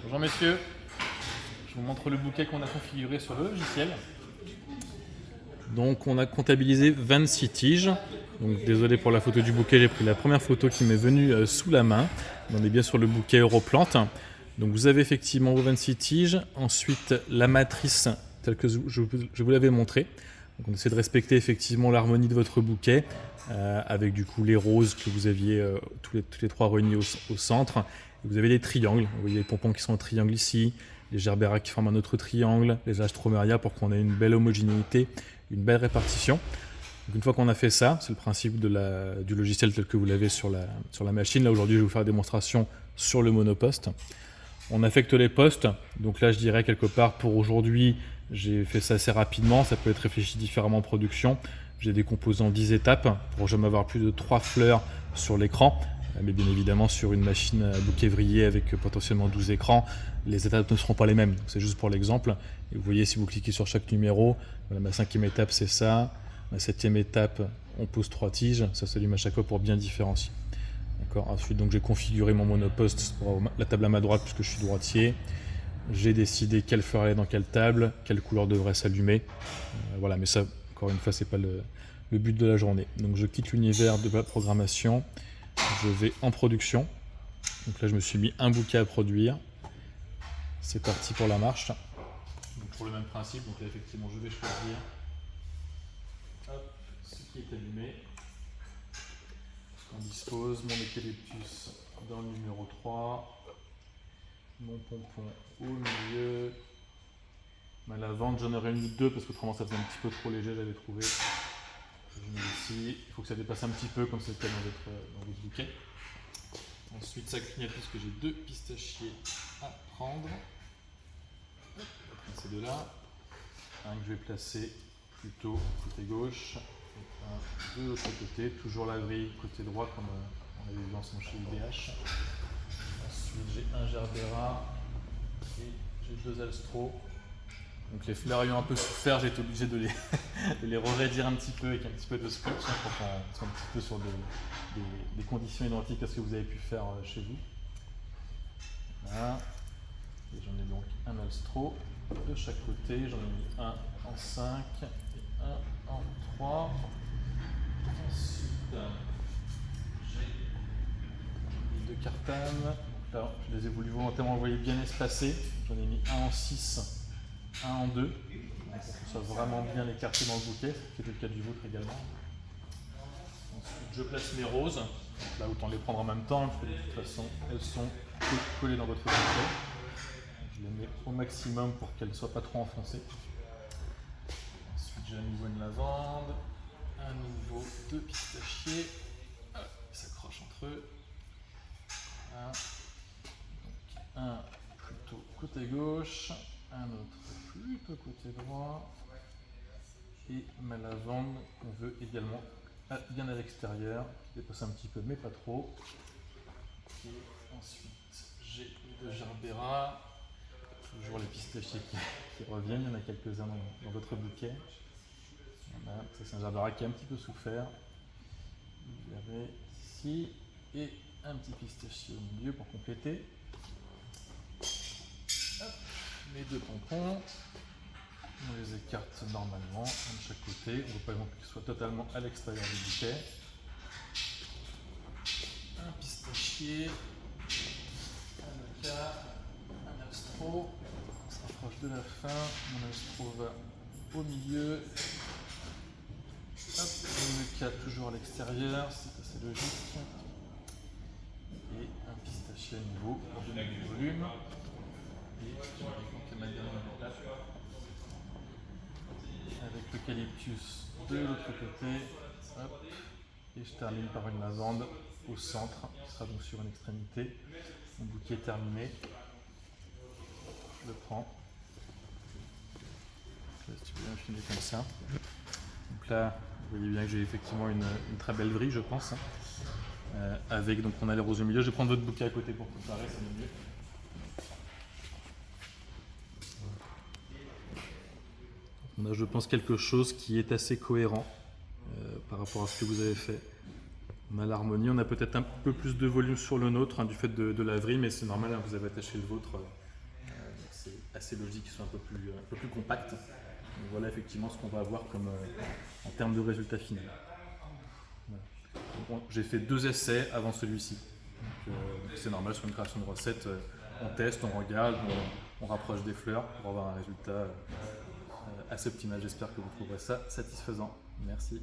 Bonjour messieurs, je vous montre le bouquet qu'on a configuré sur le logiciel. Donc on a comptabilisé 26 tiges. Donc désolé pour la photo du bouquet, j'ai pris la première photo qui m'est venue sous la main. On est bien sur le bouquet Europlante. Donc vous avez effectivement vos 26 tiges. Ensuite la matrice telle que je vous l'avais montré. Donc on essaie de respecter effectivement l'harmonie de votre bouquet avec du coup les roses que vous aviez tous les trois réunis au centre. Et vous avez des triangles, vous voyez les pompons qui sont en triangle ici, les gerberas qui forment un autre triangle, les astromeria pour qu'on ait une belle homogénéité, une belle répartition. Donc une fois qu'on a fait ça, c'est le principe du logiciel tel que vous l'avez sur la machine. Là aujourd'hui je vais vous faire la démonstration sur le monoposte. On affecte les postes, donc là je dirais quelque part pour aujourd'hui, j'ai fait ça assez rapidement, ça peut être réfléchi différemment en production. J'ai décomposé en 10 étapes pour jamais avoir plus de 3 fleurs sur l'écran, mais bien évidemment sur une machine à bouquet vrillé avec potentiellement 12 écrans, les étapes ne seront pas les mêmes, c'est juste pour l'exemple. Et vous voyez si vous cliquez sur chaque numéro, voilà, ma 5e étape c'est ça, ma 7e étape on pose 3 tiges, ça s'allume à chaque fois pour bien différencier. Ensuite, donc j'ai configuré mon monoposte pour la table à ma droite puisque je suis droitier. J'ai décidé quelle fleur allait dans quelle table, quelle couleur devrait s'allumer. Voilà, mais ça, encore une fois, c'est pas le but de la journée. Donc je quitte l'univers de la programmation, je vais en production. Donc là, je me suis mis un bouquet à produire. C'est parti pour la marche. Donc pour le même principe, donc là, effectivement, je vais choisir ce qui est allumé. On dispose mon eucalyptus dans le numéro 3, mon pompon au milieu, ma lavande j'en aurais mis 2 parce qu'autrement ça faisait un petit peu trop léger, j'avais trouvé. Je mets ici, il faut que ça dépasse un petit peu comme c'est le cas dans votre bouquet. Ensuite ça clignote puisque j'ai 2 pistachiers à prendre. Je vais prendre ces deux-là, un que je vais placer plutôt côté gauche. Et un de l'autre côté, toujours la vrille côté droit comme on avait vu ensemble chez IBH. Ensuite j'ai un gerbera et j'ai 2 alstros. Donc les fleurs ayant un peu souffert, j'ai été obligé de les revêtir un petit peu avec un petit peu de scotch pour qu'on soit un petit peu sur des conditions identiques à ce que vous avez pu faire chez vous. Voilà. Et j'en ai donc un alstro de chaque côté, j'en ai mis un en 5 et un en 3. Ensuite, j'ai les 2 cartanes. Là, je les ai voulu volontairement envoyer bien espacés. J'en ai mis un en 6, un en 2. Pour que ce soit vraiment bien écarté dans le bouquet, ce qui était le cas du vôtre également. Ensuite, je place mes roses. Donc là, autant les prendre en même temps, parce que de toute façon, elles sont collées dans votre bouquet. Je les mets au maximum pour qu'elles ne soient pas trop enfoncées. Ensuite, j'ai à nouveau une lavande. À nouveau 2 pistachiers, ils s'accrochent entre eux. Voilà. Donc un plutôt côté gauche, un autre plutôt côté droit. Et ma lavande qu'on veut également bien à l'extérieur, qui dépasse un petit peu mais pas trop. Et ensuite j'ai les 2 gerberas, toujours les pistachiers qui reviennent, il y en a quelques-uns dans votre bouquet. Voilà, ça c'est un gerbera qui a un petit peu souffert. Vous avez ici et un petit pistachier au milieu pour compléter. Hop, mes 2 pompons, on les écarte normalement, un de chaque côté. On ne veut pas qu'ils soient totalement à l'extérieur du bouquet. Un pistachier, un oca, un astro. On se rapproche de la fin. Mon astro va au milieu. Hop, le cas toujours à l'extérieur, c'est assez logique. Et un pistachier à nouveau pour donner du volume. Et je vais ma dernière étape avec l'eucalyptus de l'autre côté. Hop, et je termine par une lavande au centre, qui sera donc sur une extrémité. Mon bouquet est terminé. Je le prends. Là, si tu peux bien filmer comme ça. Donc là, vous voyez bien que j'ai effectivement une très belle vrille, je pense. Avec donc on a les roses au milieu. Je vais prendre votre bouquet à côté pour comparer, c'est mieux. On a, je pense, quelque chose qui est assez cohérent par rapport à ce que vous avez fait. On a l'harmonie, on a peut-être un peu plus de volume sur le nôtre du fait de la vrille, mais c'est normal, vous avez attaché le vôtre assez logiques, qui sont un peu plus compactes. Donc voilà effectivement ce qu'on va avoir comme, en termes de résultat final. Voilà. J'ai fait 2 essais avant celui-ci. Donc c'est normal sur une création de recette, on teste, on regarde, on rapproche des fleurs pour avoir un résultat assez optimal. J'espère que vous trouverez ça satisfaisant. Merci.